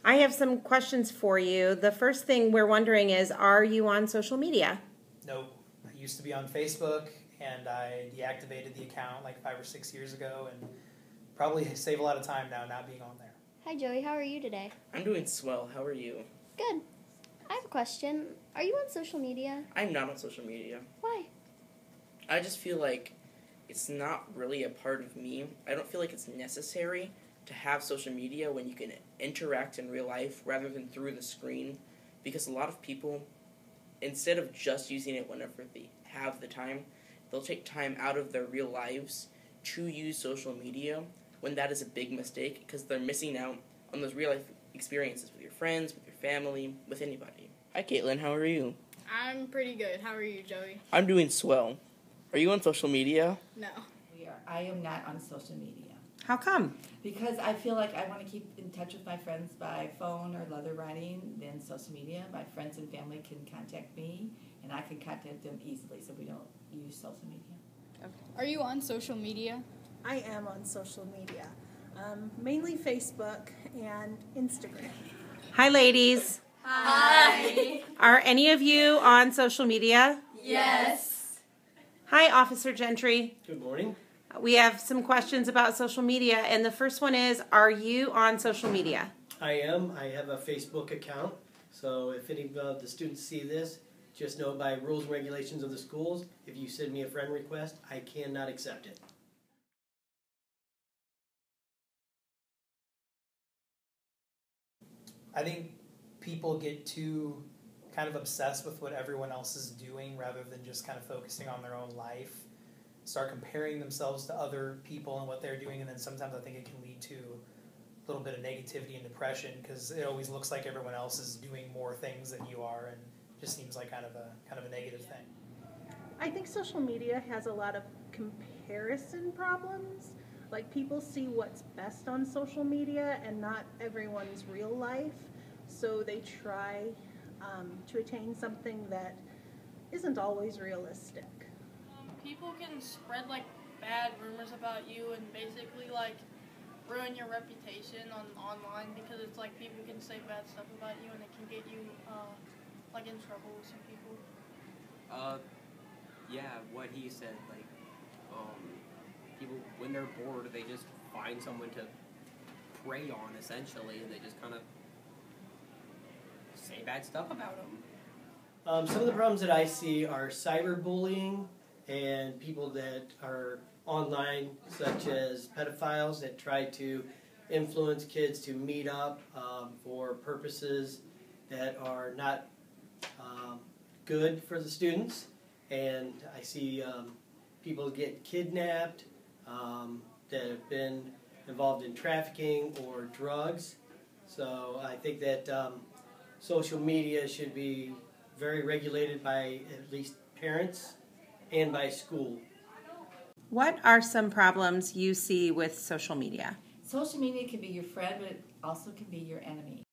I have some questions for you. The first thing we're wondering is, are you on social media? No. I used to be on Facebook, and I deactivated the account like 5 or 6 years ago, and probably save a lot of time now not being on there. Hi Joey, how are you today? I'm doing swell. How are you? Good. I have a question. Are you on social media? I'm not on social media. Why? I just feel like it's not really a part of me. I don't feel like it's necessary to have social media when you can interact in real life rather than through the screen, because a lot of people, instead of just using it whenever they have the time, they'll take time out of their real lives to use social media, when that is a big mistake because they're missing out on those real life experiences with your friends, with your family, with anybody. Hi Caitlin, how are you? I'm pretty good. How are you, Joey? I'm doing swell. Are you on social media? No. I am not on social media. How come? Because I feel like I want to keep in touch with my friends by phone or letter writing than social media. My friends and family can contact me, and I can contact them easily, so we don't use social media. Okay. Are you on social media? I am on social media, mainly Facebook and Instagram. Hi, ladies. Hi. Are any of you on social media? Yes. Hi, Officer Gentry. Good morning. We have some questions about social media, and the first one is, are you on social media? I am. I have a Facebook account, so if any of the students see this, just know by rules and regulations of the schools, if you send me a friend request, I cannot accept it. I think people get too kind of obsessed with what everyone else is doing rather than just kind of focusing on their own life. Start comparing themselves to other people and what they're doing, and then sometimes I think it can lead to a little bit of negativity and depression because it always looks like everyone else is doing more things than you are, and just seems like kind of a negative thing. I think social media has a lot of comparison problems. Like, people see what's best on social media and not everyone's real life, so they try to attain something that isn't always realistic. People can spread like bad rumors about you and basically like ruin your reputation online because it's like people can say bad stuff about you and it can get you like in trouble with some people. Yeah, what he said, like, people, when they're bored, they just find someone to prey on, essentially, and they just kind of say bad stuff about them. Some of the problems that I see are cyberbullying and people that are online, such as pedophiles that try to influence kids to meet up for purposes that are not good for the students. And I see people get kidnapped that have been involved in trafficking or drugs. So I think that social media should be very regulated by at least parents and by school. What are some problems you see with social media? Social media can be your friend, but it also can be your enemy.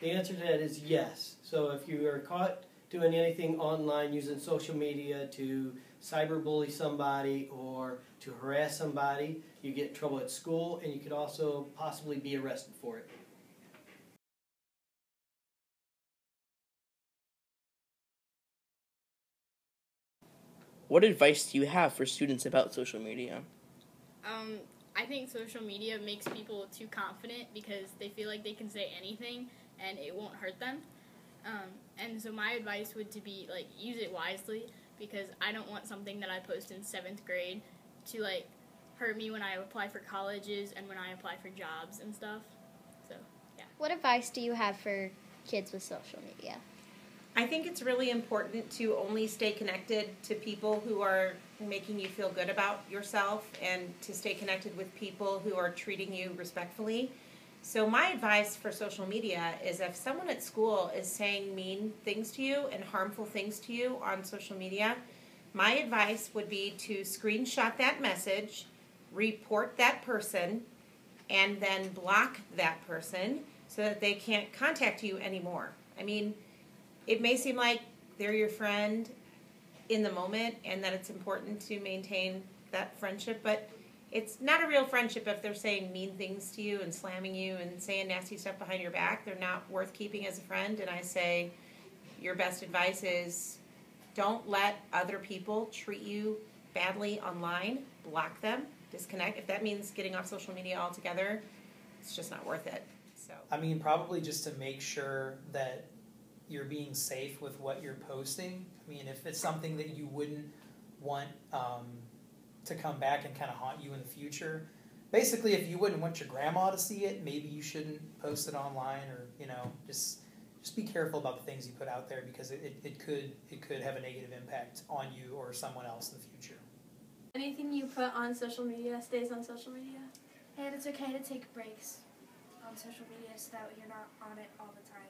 The answer to that is yes. So if you are caught doing anything online using social media to cyberbully somebody or to harass somebody, you get in trouble at school, and you could also possibly be arrested for it. What advice do you have for students about social media? I think social media makes people too confident because they feel like they can say anything and it won't hurt them. And so my advice would to be like use it wisely, because I don't want something that I post in 7th grade to like hurt me when I apply for colleges and when I apply for jobs and stuff. So yeah. What advice do you have for kids with social media? I think it's really important to only stay connected to people who are making you feel good about yourself and to stay connected with people who are treating you respectfully. So my advice for social media is if someone at school is saying mean things to you and harmful things to you on social media, my advice would be to screenshot that message, report that person, and then block that person so that they can't contact you anymore. I mean, it may seem like they're your friend in the moment and that it's important to maintain that friendship, but it's not a real friendship if they're saying mean things to you and slamming you and saying nasty stuff behind your back. They're not worth keeping as a friend. And I say your best advice is don't let other people treat you badly online. Block them, disconnect. If that means getting off social media altogether, it's just not worth it. So I mean, probably just to make sure that you're being safe with what you're posting. I mean, if it's something that you wouldn't want to come back and kind of haunt you in the future, basically, if you wouldn't want your grandma to see it, maybe you shouldn't post it online, or just be careful about the things you put out there, because it could have a negative impact on you or someone else in the future. Anything you put on social media stays on social media. And it's okay to take breaks on social media so that you're not on it all the time.